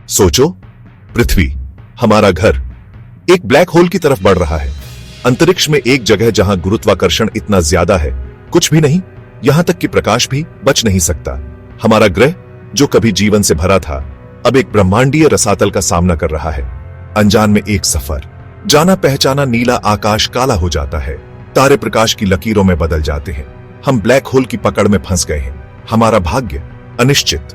सोचो, पृथ्वी, हमारा घर, एक ब्लैक होल की तरफ बढ़ रहा है। अंतरिक्ष में एक जगह जहां गुरुत्वाकर्षण इतना ज्यादा है, कुछ भी नहीं, यहां तक कि प्रकाश भी बच नहीं सकता। हमारा ग्रह, जो कभी जीवन से भरा था, अब एक ब्रह्मांडीय रसातल का सामना कर रहा है। अनजान में एक सफर, जाना पहचाना नीला आकाश काला हो जाता है, तारे प्रकाश की लकीरों में बदल जाते हैं। हम ब्लैक होल की पकड़ में फंस गए हैं। हमारा भाग्य अनिश्चित,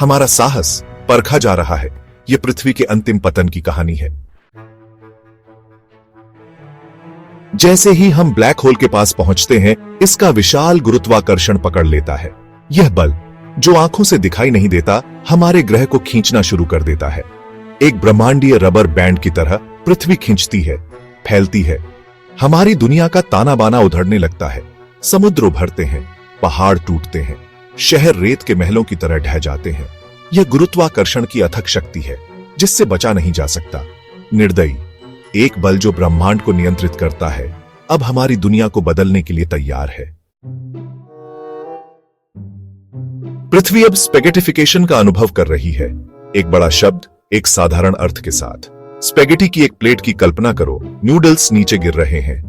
हमारा साहस परखा जा रहा है। यह पृथ्वी के अंतिम पतन की कहानी है। जैसे ही हम ब्लैक होल के पास पहुंचते हैं, इसका विशाल गुरुत्वाकर्षण पकड़ लेता है। यह बल, जो आंखों से दिखाई नहीं देता, हमारे ग्रह को खींचना शुरू कर देता है। एक ब्रह्मांडीय रबर बैंड की तरह पृथ्वी खींचती है, फैलती है। हमारी दुनिया का ताना बाना उधड़ने लगता है। समुद्र उभरते हैं, पहाड़ टूटते हैं, शहर रेत के महलों की तरह ढह जाते हैं। यह गुरुत्वाकर्षण की अथक शक्ति है, जिससे बचा नहीं जा सकता। निर्दयी, एक बल जो ब्रह्मांड को नियंत्रित करता है, अब हमारी दुनिया को बदलने के लिए तैयार है। पृथ्वी अब स्पेगेटिफिकेशन का अनुभव कर रही है। एक बड़ा शब्द एक साधारण अर्थ के साथ। स्पेगेटी की एक प्लेट की कल्पना करो, नूडल्स नीचे गिर रहे हैं।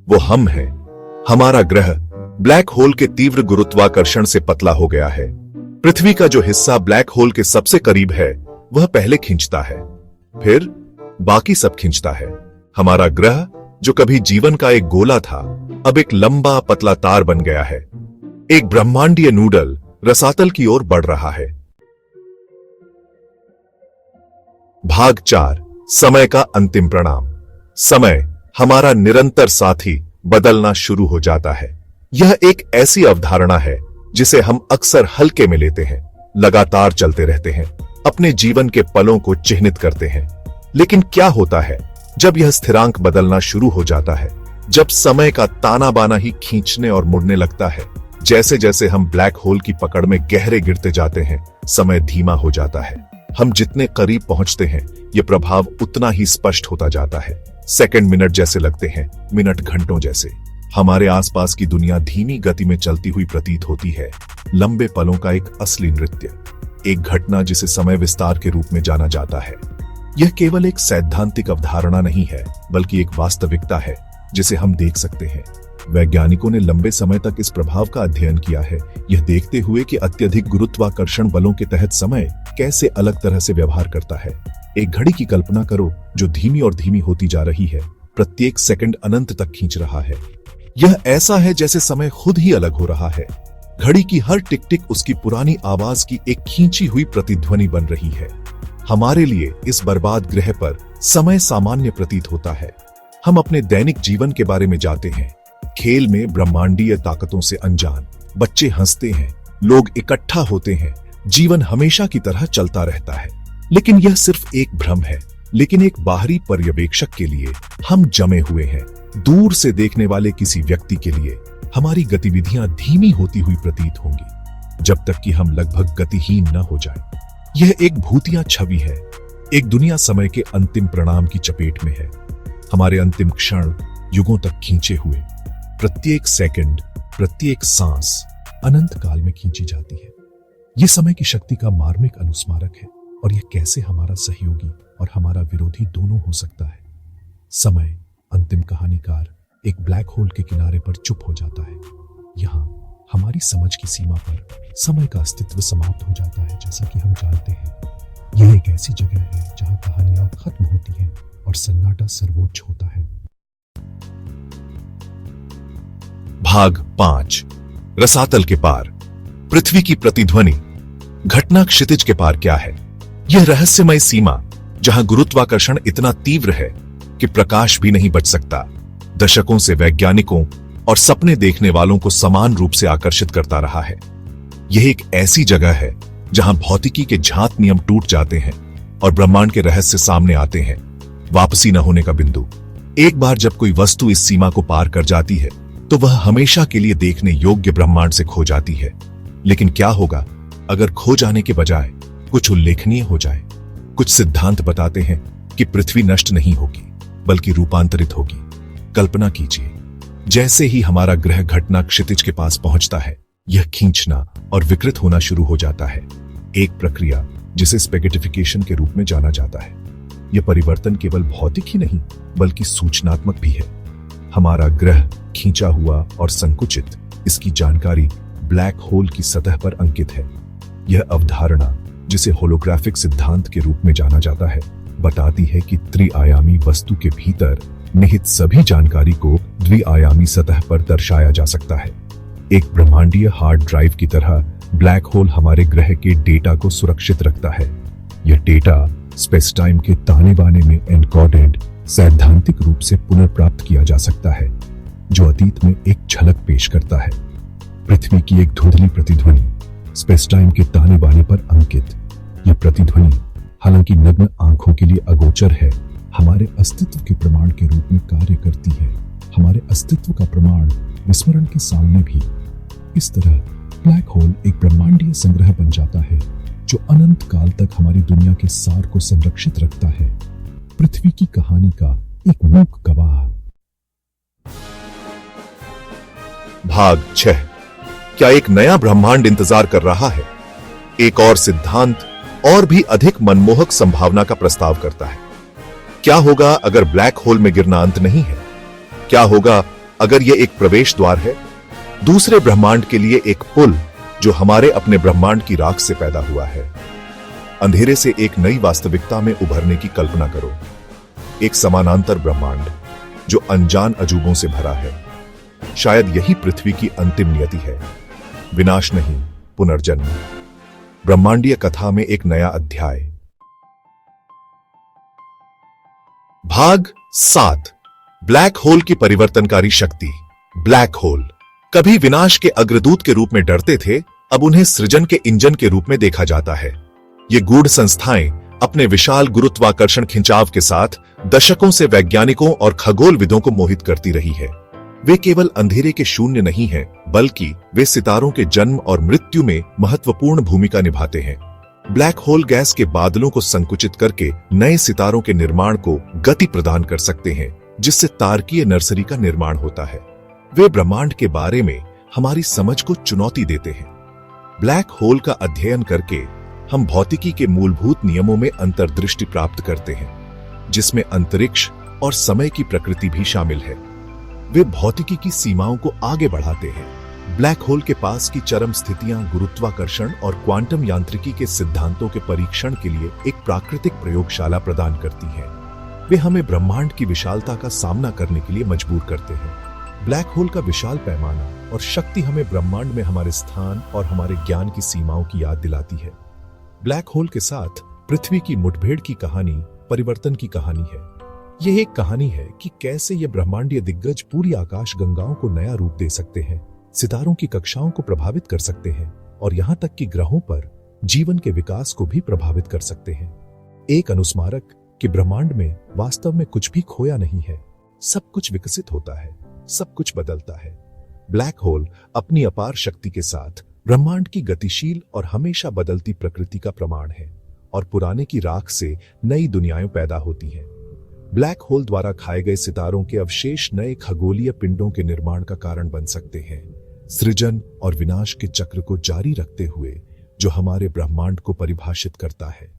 वो हम हैं। हमारा ग्रह ब्लैक होल के तीव्र गुरुत्वाकर्षण से पतला हो गया है। पृथ्वी का जो हिस्सा ब्लैक होल के सबसे करीब है, वह पहले खींचता है, फिर बाकी सब खींचता है। हमारा ग्रह, जो कभी जीवन का एक गोला था, अब एक लंबा पतला तार बन गया है। एक ब्रह्मांडीय नूडल रसातल की ओर बढ़ रहा है। भाग 4, समय का अंतिम प्रणाम। समय, हमारा निरंतर साथी, बदलना शुरू हो जाता है। यह एक ऐसी अवधारणा है जिसे हम अक्सर हल्के में लेते हैं, लगातार चलते रहते हैं, अपने जीवन के पलों को चिह्नित करते हैं। लेकिन क्या होता है जब यह स्थिरांक बदलना शुरू हो जाता है? जब समय का ताना बाना ही खींचने और मुड़ने लगता है। जैसे जैसे हम ब्लैक होल की पकड़ में गहरे गिरते जाते हैं, समय धीमा हो जाता है। हम जितने करीब पहुंचते हैं, यह प्रभाव उतना ही स्पष्ट होता जाता है। सेकंड मिनट जैसे लगते हैं, मिनट घंटों जैसे। हमारे आसपास की दुनिया धीमी गति में चलती हुई प्रतीत होती है। लंबे पलों का एक असली नृत्य, एक घटना जिसे समय विस्तार के रूप में जाना जाता है। यह केवल एक सैद्धांतिक अवधारणा नहीं है, बल्कि एक वास्तविकता है जिसे हम देख सकते हैं। वैज्ञानिकों ने लंबे समय तक इस प्रभाव का अध्ययन किया है, यह देखते हुए कि अत्यधिक गुरुत्वाकर्षण बलों के तहत समय कैसे अलग तरह से व्यवहार करता है। एक घड़ी की कल्पना करो जो धीमी और धीमी होती जा रही है, प्रत्येक सेकंड अनंत तक खींच रहा है। यह ऐसा है जैसे समय खुद ही अलग हो रहा है। घड़ी की हर टिक टिक उसकी पुरानी आवाज की एक खींची हुई प्रतिध्वनि बन रही है। हमारे लिए इस बर्बाद ग्रह पर समय सामान्य प्रतीत होता है। हम अपने दैनिक जीवन के बारे में जाते हैं, खेल में ब्रह्मांडीय ताकतों से अनजान। बच्चे हंसते हैं, लोग इकट्ठा होते हैं, जीवन हमेशा की तरह चलता रहता है। लेकिन यह सिर्फ एक भ्रम है। लेकिन एक बाहरी पर्यवेक्षक के लिए हम जमे हुए हैं। दूर से देखने वाले किसी व्यक्ति के लिए हमारी गतिविधियां धीमी होती हुई प्रतीत होंगी, जब तक कि हम लगभग गतिहीन न हो जाएं। यह एक भूतिया छवि है। एक दुनिया समय के अंतिम प्रणाम की चपेट में है। हमारे अंतिम क्षण युगों तक खींचे हुए, प्रत्येक सेकंड, प्रत्येक सांस अनंत काल में खींची जाती है। यह समय की शक्ति का मार्मिक अनुस्मारक है, और यह कैसे हमारा सहयोगी और हमारा विरोधी दोनों हो सकता है। समय, अंतिम कहानीकार, एक ब्लैक होल के किनारे पर चुप हो जाता है। यहां हमारी समझ की सीमा पर समय का अस्तित्व समाप्त हो जाता है। जैसा कि हम जानते हैं, यह एक ऐसी जगह है जहां कहानियां खत्म होती हैं और सन्नाटा सर्वोच्च होता है। भाग 5, रसातल के पार। पृथ्वी की प्रतिध्वनि। घटना क्षितिज के पार क्या है? यह रहस्यमय सीमा जहां गुरुत्वाकर्षण इतना तीव्र है कि प्रकाश भी नहीं बच सकता, दशकों से वैज्ञानिकों और सपने देखने वालों को समान रूप से आकर्षित करता रहा है। यह एक ऐसी जगह है जहां भौतिकी के झांत नियम टूट जाते हैं और ब्रह्मांड के रहस्य सामने आते हैं। वापसी न होने का बिंदु। एक बार जब कोई वस्तु इस सीमा को पार कर जाती है, तो वह हमेशा के लिए देखने योग्य ब्रह्मांड से खो जाती है। लेकिन क्या होगा अगर खो जाने के बजाय कुछ उल्लेखनीय हो जाए? कुछ सिद्धांत बताते हैं कि पृथ्वी नष्ट नहीं होगी, बल्कि रूपांतरित होगी। कल्पना कीजिए, जैसे ही हमारा ग्रह घटना क्षितिज के पास पहुंचता है, यह खींचना और विकृत होना शुरू हो जाता है। एक प्रक्रिया जिसे स्पेगेटिफिकेशन के रूप में जाना जाता है। यह परिवर्तन केवल भौतिक ही नहीं बल्कि सूचनात्मक भी है। हमारा ग्रह खींचा हुआ और संकुचित, इसकी जानकारी ब्लैक होल की सतह पर अंकित है। यह अवधारणा, जिसे होलोग्राफिक सिद्धांत के रूप में जाना जाता है, बताती है कि त्रिआयामी वस्तु के भीतर निहित सभी जानकारी को द्विआयामी सतह पर दर्शाया जा सकता है। एक ब्रह्मांडीय हार्ड ड्राइव की तरह ब्लैक होल हमारे ग्रह के डेटा को सुरक्षित रखता है। यह डेटा स्पेस टाइम के ताने बाने में एनकोडेड सैद्धांतिक रूप से पुनर्प्राप्त किया जा सकता है, जो अतीत में एक झलक पेश करता है। पृथ्वी की एक धुंधली प्रतिध्वनि स्पेस टाइम के ताने बाने पर अंकित। यह प्रतिध्वनि, हालांकि नग्न आंखों के लिए अगोचर है, हमारे अस्तित्व के प्रमाण के रूप में कार्य करती है। हमारे अस्तित्व का प्रमाण विस्मरण के सामने भी। इस तरह ब्लैक होल एक ब्रह्मांडीय संग्रह बन जाता है, जो अनंत काल तक हमारी दुनिया के सार को संरक्षित रखता है। पृथ्वी की कहानी का एक मूक गवाह। भाग 6। क्या एक नया ब्रह्मांड इंतजार कर रहा है? एक और सिद्धांत और भी अधिक मनमोहक संभावना का प्रस्ताव करता है। क्या होगा अगर ब्लैक होल में गिरना अंत नहीं है? क्या होगा अगर यह एक प्रवेश द्वार है, दूसरे ब्रह्मांड के लिए एक पुल जो हमारे अपने ब्रह्मांड की राख से पैदा हुआ है? अंधेरे से एक नई वास्तविकता में उभरने की कल्पना करो। एक समानांतर ब्रह्मांड जो अनजान अजूबों से भरा है। शायद यही पृथ्वी की अंतिम नियति है। विनाश नहीं, पुनर्जन्म। ब्रह्मांडीय कथा में एक नया अध्याय। भाग 7। ब्लैक होल की परिवर्तनकारी शक्ति। ब्लैक होल कभी विनाश के अग्रदूत के रूप में डरते थे, अब उन्हें सृजन के इंजन के रूप में देखा जाता है। ये गूढ़ संस्थाएं अपने विशाल गुरुत्वाकर्षण खिंचाव के साथ दशकों से वैज्ञानिकों और खगोलविदों को मोहित करती रही है। वे केवल अंधेरे के शून्य नहीं हैं, बल्कि वे सितारों के जन्म और मृत्यु में महत्वपूर्ण भूमिका निभाते हैं। ब्लैक होल गैस के बादलों को संकुचित करके नए सितारों के निर्माण को गति प्रदान कर सकते हैं, जिससे तारकीय नर्सरी का निर्माण होता है। वे ब्रह्मांड के बारे में हमारी समझ को चुनौती देते हैं। ब्लैक होल का अध्ययन करके हम भौतिकी के मूलभूत नियमों में अंतर्दृष्टि प्राप्त करते हैं, जिसमें अंतरिक्ष और समय की प्रकृति भी शामिल है। वे भौतिकी की सीमाओं को आगे बढ़ाते हैं। ब्लैक होल के पास की चरम स्थितियां गुरुत्वाकर्षण और क्वांटम यांत्रिकी के सिद्धांतों के परीक्षण के लिए एक प्राकृतिक प्रयोगशाला प्रदान करती हैं। वे हमें ब्रह्मांड की विशालता का सामना करने के लिए मजबूर करते हैं। ब्लैक होल का विशाल पैमाना और शक्ति हमें ब्रह्मांड में हमारे स्थान और हमारे ज्ञान की सीमाओं की याद दिलाती है। ब्लैक होल के साथ पृथ्वी की मुठभेड़ की कहानी परिवर्तन की कहानी है। यह एक कहानी है कि कैसे ये ब्रह्मांडीय दिग्गज पूरी आकाश गंगाओं को नया रूप दे सकते हैं, सितारों की कक्षाओं को प्रभावित कर सकते हैं और यहां तक कि ग्रहों पर जीवन के विकास को भी प्रभावित कर सकते हैं। एक अनुस्मारक कि ब्रह्मांड में वास्तव में कुछ भी खोया नहीं है। सब कुछ विकसित होता है, सब कुछ बदलता है। ब्लैक होल अपनी अपार शक्ति के साथ ब्रह्मांड की गतिशील और हमेशा बदलती प्रकृति का प्रमाण है और पुराने की राख से नई दुनियाएं पैदा होती हैं। ब्लैक होल द्वारा खाए गए सितारों के अवशेष नए खगोलीय पिंडों के निर्माण का कारण बन सकते हैं, सृजन और विनाश के चक्र को जारी रखते हुए जो हमारे ब्रह्मांड को परिभाषित करता है।